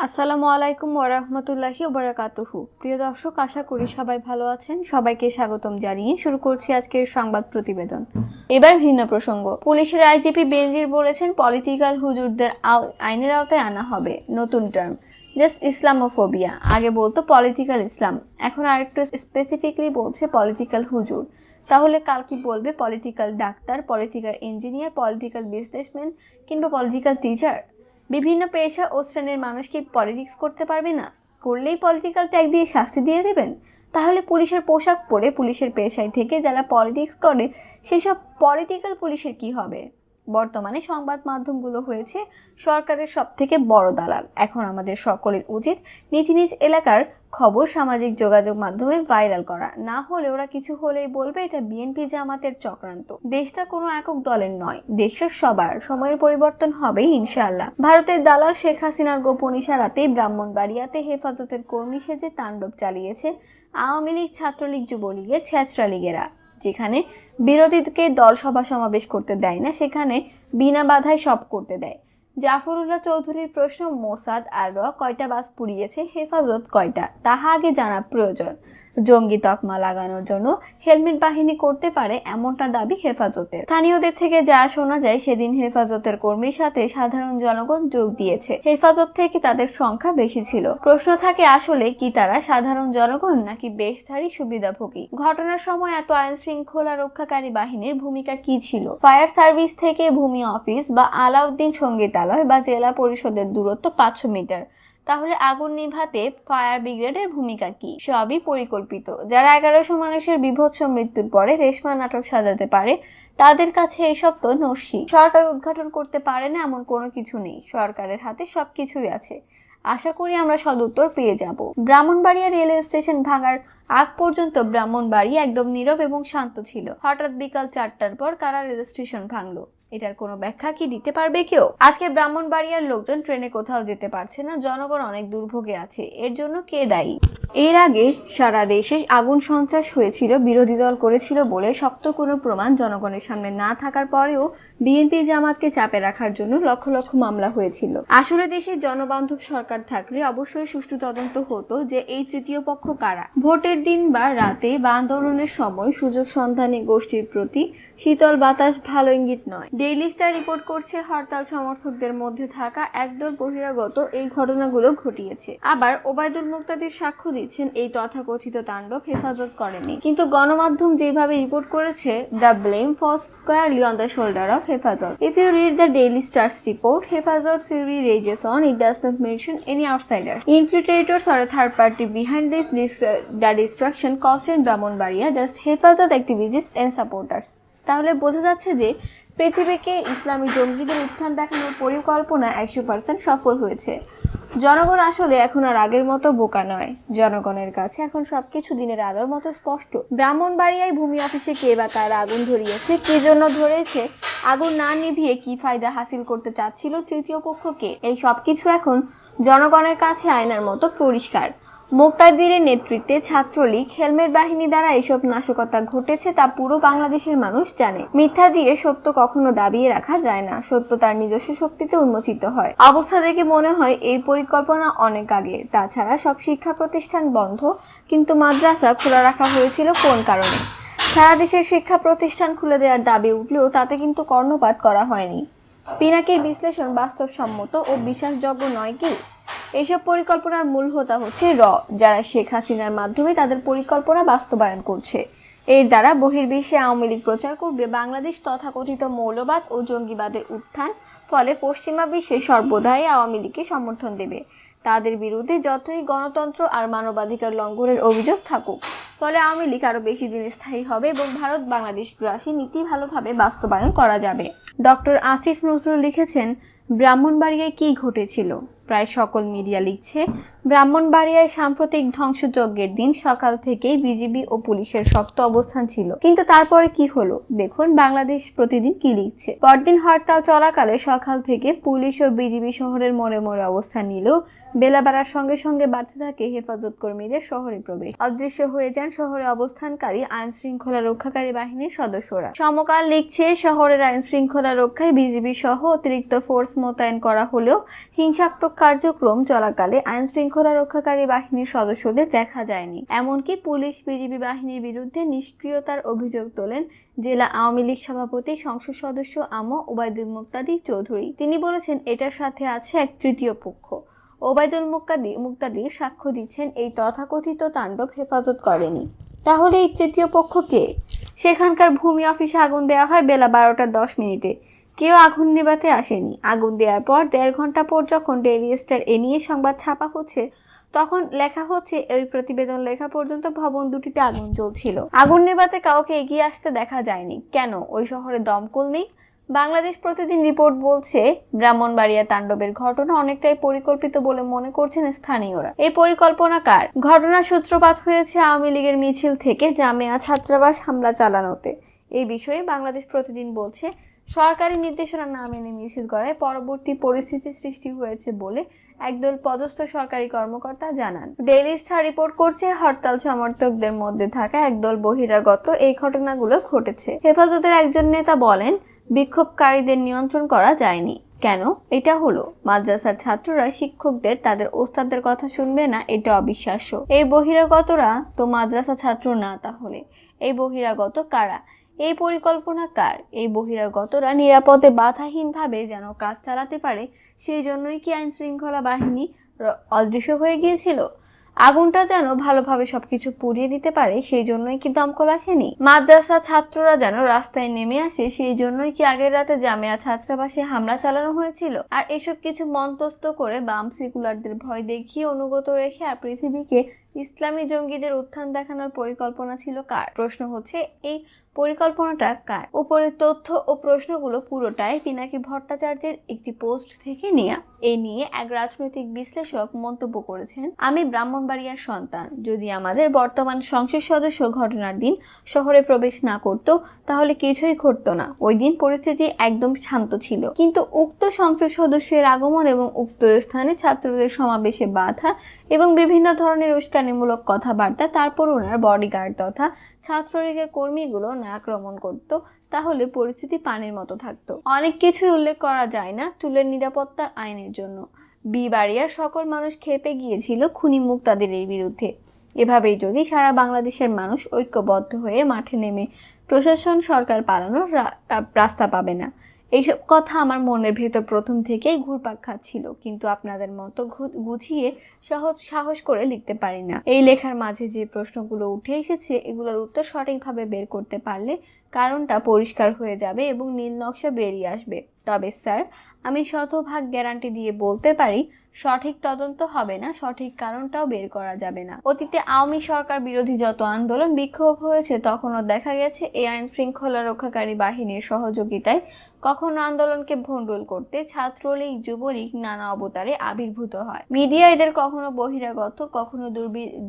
আসসালামু আলাইকুম ওয়া রাহমাতুল্লাহি ওয়া বারাকাতুহু। প্রিয় দর্শক, আশা করি সবাই ভালো আছেন। সবাইকে স্বাগতম জানিয়ে শুরু করছি আজকের সংবাদ প্রতিবেদন। এবার ভিন্ন প্রসঙ্গ। পুলিশের আইজিপি বেনজির বলেছেন, পলিটিক্যাল হুজুরদের আইনের আওতায় আনা হবে। নতুন টার্ম, জাস্ট ইসলামোফোবিয়া। আগে বলতো পলিটিক্যাল ইসলাম, এখন আরেকটু স্পেসিফিকলি বলছে পলিটিক্যাল হুজুর। তাহলে কাল কি বলবে? Political doctor, political engineer, political businessman কিংবা পলিটিক্যাল টিচার। বিভিন্ন পেশা ও শ্রেণীর মানুষ কি পলিটিক্স করতে পারবে না? করলেই পলিটিক্যাল ট্যাগ দিয়ে শাস্তি দিয়ে দেবেন? তাহলে পুলিশের পোশাক পরে পুলিশের পেশায় থেকে যারা পলিটিক্স করে সেসব পলিটিক্যাল পুলিশের কি হবে? বর্তমানে সংবাদ মাধ্যমগুলো হয়েছে সরকারের সবথেকে বড় দালাল। এখন আমাদের সকলের উচিত নিজ নিজ এলাকার খবর সামাজিক যোগাযোগ মাধ্যমে ভাইরাল করা, না হলে ওরা কিছু হলেই বলবে এটা বিএনপি জামাতের চক্রান্ত। দেশটা কোনো একক দলের নয়, দেশের সবার। সময়ের পরিবর্তন হবেই ইনশাআল্লাহ। ভারতের দালাল শেখ হাসিনার গোপন ইশারাতেই ব্রাহ্মণবাড়িয়াতে হেফাজতের কর্মী সেজে তাণ্ডব চালিয়েছে আওয়ামী লীগ, ছাত্রলীগ, যুবলীগের ছেঁচড়া লীগেরা। যেখানে বিরোধীকে দল সভা সমাবেশ করতে দেয় না, সেখানে বিনা বাধায় সব করতে দেয়। জাফরুল্লাহ চৌধুরীর প্রশ্ন, মোসাদ আর র কয়টা বাস পুড়িয়েছে, হেফাজত কয়টা, তাহা আগে জানা প্রয়োজন। জঙ্গি তকমা লাগানোর জন্য হেলমেট বাহিনী করতে পারে, এমনটা দাবি হেফাজতের। স্থানীয়দের থেকে যা শোনা যায়, সেদিন হেফাজতের কর্মীর সাথে সাধারণ জনগণ যোগ দিয়েছে। হেফাজত থেকে তাদের সংখ্যা বেশি ছিল। প্রশ্ন থাকে, আসলে কি তারা সাধারণ জনগণ নাকি বেশধারী সুবিধাভোগী? ঘটনার সময় এত আইন শৃঙ্খলা রক্ষাকারী বাহিনীর ভূমিকা কি ছিল? ফায়ার সার্ভিস থেকে ভূমি অফিস বা আলাউদ্দিন সঙ্গীতালয় বা জেলা পরিষদের দূরত্ব 500 মিটার। তাহলে আগুন নিভাতে ফায়ার ব্রিগেডের ভূমিকা কি? সবই পরিকল্পিত। যারা 1100 মানুষের বীভৎস মৃত্যুর পরে রেশমা নাটক সাজাতে পারে, তাদের কাছে এসব তো নস্যি। সরকার উদ্ঘাটন করতে পারে না এমন কোনো কিছু নেই, সরকারের হাতে সবকিছুই আছে। আশা করি আমরা সদুত্তর পেয়ে যাব। ব্রাহ্মণবাড়িয়া রেলওয়ে স্টেশন ভাঙার আগ পর্যন্ত ব্রাহ্মণবাড়িয়া একদম নীরব এবং শান্ত ছিল। হঠাৎ বিকাল 4টার পর কারা রেল স্টেশন ভাঙলো? এটার কোনো ব্যাখ্যা কি দিতে পারবে কেউ? আজকে ব্রাহ্মণবাড়িয়ার লোকজন ট্রেনে কোথাও যেতে পারছে না, জনগণ অনেক দুর্ভোগে আছে। এর জন্য কে দায়ী? এর আগে সারা দেশে আগুন সন্ত্রাস হয়েছিল, বিরোধী দল করেছিল বলে শক্ত কোনো প্রমাণ জনগণের সামনে না থাকার পরেও বিএনপি জামাতকে চাপে রাখার জন্য লক্ষ লক্ষ মামলা হয়েছিল। আসলে দেশে জনবান্ধব সরকার থাকলে অবশ্যই সুষ্ঠু তদন্ত হতো যে এই তৃতীয় পক্ষ কারা। ভোটের দিন বা রাতে বা আন্দোলনের সময় সুযোগ সন্ধানী গোষ্ঠীর প্রতি শীতল বাতাস ভালো ইঙ্গিত নয়। ডেইলি স্টার রিপোর্ট করছে, হরতাল সমর্থকদের মধ্যে থাকা একদল বহিরাগত এই ঘটনাগুলো ঘটিয়েছে। আবার ওবায়দুল মুক্তাদির সাক্ষ্য দিচ্ছেন এই তথাকথিত তাণ্ডব হেফাজত করেনি। কিন্তু গণমাধ্যম যেভাবে রিপোর্ট করেছে, the blame falls squarely on the shoulder of Hefazat. If you read the Daily Stars report, Hefazat fury rages on. It does not mention any outsider, infiltrators or a third party behind the destruction caused in Brahmanbaria, just হেফাজত activists and supporters. তাহলে বোঝা যাচ্ছে যে পৃথিবীকে ইসলামী জঙ্গিদের উত্থান দেখানোর পরিকল্পনা 100% সফল হয়েছে। জনগণ আসলে এখন আর আগের মতো বোকা নয়। জনগণের কাছে এখন সবকিছু দিনের আলোর মতো স্পষ্ট। ব্রাহ্মণবাড়িয়ায় ভূমি অফিসে কে বা কারা আগুন ধরিয়েছে, কে জন্য ধরেছে, আগুন না নিভিয়ে কি ফায়দা হাসিল করতে চাচ্ছিল তৃতীয় পক্ষকে, এই সবকিছু এখন জনগণের কাছে আয়নার মতো পরিষ্কার। মুক্তাদিরের নেতৃত্বে ছাত্রলীগ, হেলমেট বাহিনী দ্বারা এইসব নাশকতা ঘটেছে তা পুরো বাংলাদেশের মানুষ জানে। মিথ্যা দিয়ে সত্য কখনো দাবিয়ে রাখা যায় না, সত্য তার নিজস্ব শক্তিতে উন্মোচিত হয়। অবস্থা দেখে মনে হয় এই পরিকল্পনা অনেক আগে। তাছাড়া সব শিক্ষা প্রতিষ্ঠান বন্ধ, কিন্তু মাদ্রাসা খোলা রাখা হয়েছিল কোন কারণে? সারা দেশের শিক্ষা প্রতিষ্ঠান খুলে দেওয়ার দাবি উঠলেও তাতে কিন্তু কর্ণপাত করা হয়নি। পিনাকির বিশ্লেষণ বাস্তবসম্মত ও বিশ্বাসযোগ্য নয় কি? এইসব পরিকল্পনার মূল হোতা হচ্ছে যারা শেখ হাসিনার মাধ্যমে তাদের পরিকল্পনা বাস্তবায়ন করছে। এর দ্বারা বহির্বিশ্বে আওয়ামী লীগ প্রচার করবে বাংলাদেশ তথাকথিত মৌলবাদ ও জঙ্গিবাদের উত্থান, ফলে পশ্চিমা বিশ্বে সর্বদাই আওয়ামী লীগকে সমর্থন দেবে। তাদের বিরুদ্ধে যতই গণতন্ত্র আর মানবাধিকার লঙ্ঘনের অভিযোগ থাকুক, ফলে আওয়ামী লীগ আরো বেশি দিন স্থায়ী হবে এবং ভারত বাংলাদেশ গ্রাসী নীতি ভালোভাবে বাস্তবায়ন করা যাবে। ডক্টর আসিফ নজরুল লিখেছেন, ব্রাহ্মণবাড়িয়ায় কি ঘটেছিল? প্রায় সকল মিডিয়া লিখছে, ব্রাহ্মণবাড়িয়ায় সাম্প্রতিক ধ্বংসযজ্ঞের দিন সকাল থেকেই বিজিবি ও পুলিশের শক্ত অবস্থান ছিল। কিন্তু তারপরে কি হলো? দেখুন বাংলাদেশ প্রতিদিন কি লিখছে। পরদিন হরতাল চলাকালে সকাল থেকে পুলিশ ও বিজিবি শহরের মোড়ে মোড়ে অবস্থান নিলেও বেলা বাড়ার সঙ্গে সঙ্গে বাড়তে থাকে হেফাজত কর্মীদের শহরে প্রবেশ। অদৃশ্য হয়ে যান শহরে অবস্থানকারী আইন শৃঙ্খলা রক্ষাকারী বাহিনীর সদস্যরা। সমকাল লিখছে, শহরের আইন শৃঙ্খলা রক্ষায় বিজিবি সহ অতিরিক্ত ফোর্স মোতায়েন করা হলেও হিংসাত্মক কার্যক্রম চলাকালে আইন শৃঙ্খলা রক্ষাকারী বাহিনীর সদস্যদের দেখা যায়নি। এমনকি পুলিশ বিজিবি বাহিনীর বিরুদ্ধে নিষ্ক্রিয়তার অভিযোগ তোলেন জেলা আওয়ামী লীগ সভাপতি সংসদ সদস্য ওবায়দুল মুক্তাদির চৌধুরী। তিনি বলেছেন, এটার সাথে আছে এক তৃতীয় পক্ষ। ওবায়দুল মুক্তাদির সাক্ষ্য দিচ্ছেন, এই তথাকথিত তাণ্ডব হেফাজত করেনি। তাহলে এই তৃতীয় পক্ষ কে? সেখানকার ভূমি অফিসে আগুন দেওয়া হয় বেলা 12:10। কেউ আগুন নেভাতে আসেনি। আগুন দেওয়ার পর 1.5 ঘন্টা পর যখন ডেইলি স্টার এ নিয়ে সংবাদ ছাপা হচ্ছে, তখন লেখা হচ্ছে ওই প্রতিবেদন লেখা পর্যন্ত ভবন দুটিতে আগুন জ্বলছিল। আগুন নেভাতে কাউকে এগিয়ে আসতে দেখা যায়নি। কেন? ওই শহরে দমকল নেই? বাংলাদেশ প্রতিদিন রিপোর্ট বলছে, ব্রাহ্মণবাড়িয়া তাণ্ডবের ঘটনা অনেকটাই পরিকল্পিত বলে মনে করছেন স্থানীয়রা। এই পরিকল্পনা কার? ঘটনার সূত্রপাত হয়েছে আওয়ামী লীগের মিছিল থেকে জামিয়া ছাত্রাবাস হামলা চালানোতে। এই বিষয়ে বাংলাদেশ প্রতিদিন বলছে, সরকারি নির্দেশনা না মেনে মিছিল করায় পরবর্তী পরিস্থিতি সৃষ্টি হয়েছে বলে একদল পদস্থ সরকারি কর্মকর্তা জানান। ডেইলি স্টার রিপোর্ট করছে, হরতাল সমর্থকদের মধ্যে থাকা একদল বহিরাগত এই ঘটনাগুলো ঘটেছে। হেফাজতের একজন নেতা বলেন, বিক্ষোভকারীদের নিয়ন্ত্রণ করা যায়নি। কেন এটা হলো? মাদ্রাসার ছাত্ররা শিক্ষকদের তাদের ওস্তাদের কথা শুনবে না, এটা অবিশ্বাস্য। এই বহিরাগতরা তো মাদ্রাসা ছাত্র না, তাহলে এই বহিরাগত কারা? এই পরিকল্পনা কার? এই বহিরাগতরা নিরাপদে বাধাহীনভাবে যেন কাজ চালাতে পারে, সেই জন্যই কি আইন শৃঙ্খলা বাহিনী অদৃশ্য হয়ে গিয়েছিল? আগুনটা যেন ভালোভাবে সবকিছু পুড়িয়ে দিতে পারে, সেই জন্যই কি দমকল আসেনি? মাদ্রাসা ছাত্ররা যেন রাস্তায় নেমে আসে, সেই জন্যই কি আগের রাতে জামিয়া ছাত্রাবাসে হামলা চালানো হয়েছিল? আর এসব কিছু মন্তস্থ করে বাম সেকুলারদের ভয় দেখিয়ে অনুগত রেখে আর পৃথিবীকে ইসলামী জঙ্গিদের উত্থান দেখানোর পরিকল্পনা ছিল কার? প্রশ্ন হচ্ছে, এই পরিকল্পনাটা কার? উপরের তথ্য ও প্রশ্নগুলো পুরোটাই পিনাকি ভট্টাচার্যের একটি পোস্ট থেকে নেয়া। এই নিয়ে এক রাজনৈতিক বিশ্লেষক মন্তব্য করেছেন, আমি ব্রাহ্মণবাড়িয়ার সন্তান। যদি আমাদের বর্তমান সংসদ সদস্য ঘটনার দিন শহরে প্রবেশ না করত, তাহলে কিছুই ঘটতো না। ওই দিন পরিস্থিতি একদম শান্ত ছিল। কিন্তু উক্ত সংসদ সদস্যের আগমন এবং উক্ত স্থানে ছাত্রদের সমাবেশে বাধা এবং বিভিন্ন ধরনের উস্কানিমূলক কথাবার্তা, তারপর ওনার বডিগার্ড তথা ছাত্রলীগের কর্মীগুলো না আক্রমণ করত, তাহলে পরিস্থিতি পানির মতো থাকতো। অনেক কিছুই উল্লেখ করা যায় না চুলের নিরাপত্তার আইনের জন্য। বিবাড়িয়ার সকল মানুষ খেপে গিয়েছিল খুনি মুক্তাদিরের বিরুদ্ধে। এভাবেই যদি সারা বাংলাদেশের মানুষ ঐক্যবদ্ধ হয়ে মাঠে নেমে প্রশাসন সরকার পালানোর রাস্তা পাবে না। এইসব কথা আমার মনের ভেতর প্রথম থেকেই ঘুরপাক খাচ্ছিল, কিন্তু আপনাদের মতো গুছিয়ে সাহস করে লিখতে পারি না। এই লেখার মাঝে যে প্রশ্নগুলো উঠে এসেছে, এগুলোর উত্তর সঠিকভাবে বের করতে পারলে কারণটা পরিষ্কার হয়ে যাবে এবং নীল নকশা বেরিয়ে আসবে। তবে স্যার, আমি শতভাগ গ্যারান্টি দিয়ে বলতে পারি, সঠিক তদন্ত হবে না, সঠিক কারণটাও বের করা যাবে না। অতীতে আওয়ামী সরকার বিরোধী যত আন্দোলন বিক্ষোভ হয়েছে, তখনও দেখা গেছে এই আইন শৃঙ্খলা রক্ষাকারী বাহিনীর সহযোগিতায় কখনো আন্দোলনকে ভণ্ডুল করতে ছাত্রলীগ, যুবলীগ নানা অবতারে আবির্ভূত হয়। মিডিয়া এদের কখনো বহিরাগত, কখনো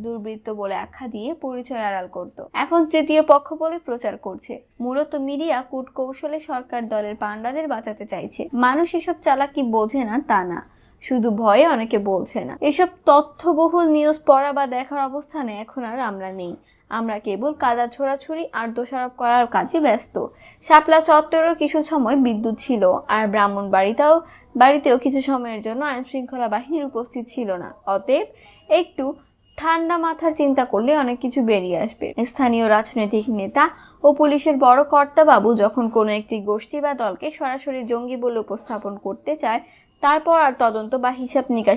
দুর্বৃত্ত বলে আখ্যা দিয়ে পরিচয় আড়াল করত। এখন তৃতীয় পক্ষ বলে প্রচার করছে। মূলত মিডিয়া কূটকৌশলে সরকার দলের পান্ডাদের বাঁচাতে চাইছে। মানুষ এসব চালাকি বোঝে না তা না, শুধু ভয়ে অনেকে বলছে না। এসব তথ্যবহুল নিউজ পড়া বা দেখার অবস্থানে এখন আর আমরা নেই। আমরা কেবল কাদা ছোড়াছুড়ি আর দোষারোপ করার কাজে ব্যস্ত। শাপলা চত্বরেও কিছু সময় বিদ্যুৎ ছিল, আর বাড়িতেও কিছু সময়ের জন্য আইন শৃঙ্খলা বাহিনীর উপস্থিত ছিল না। অতএব একটু ঠান্ডা মাথার চিন্তা করলে অনেক কিছু বেরিয়ে আসবে। স্থানীয় রাজনৈতিক নেতা ও পুলিশের বড় কর্তাবাবু যখন কোনো একটি গোষ্ঠী বা দলকে সরাসরি জঙ্গি বলে উপস্থাপন করতে চায়, তারপর আর তদন্ত বা হিসাব নিকাশ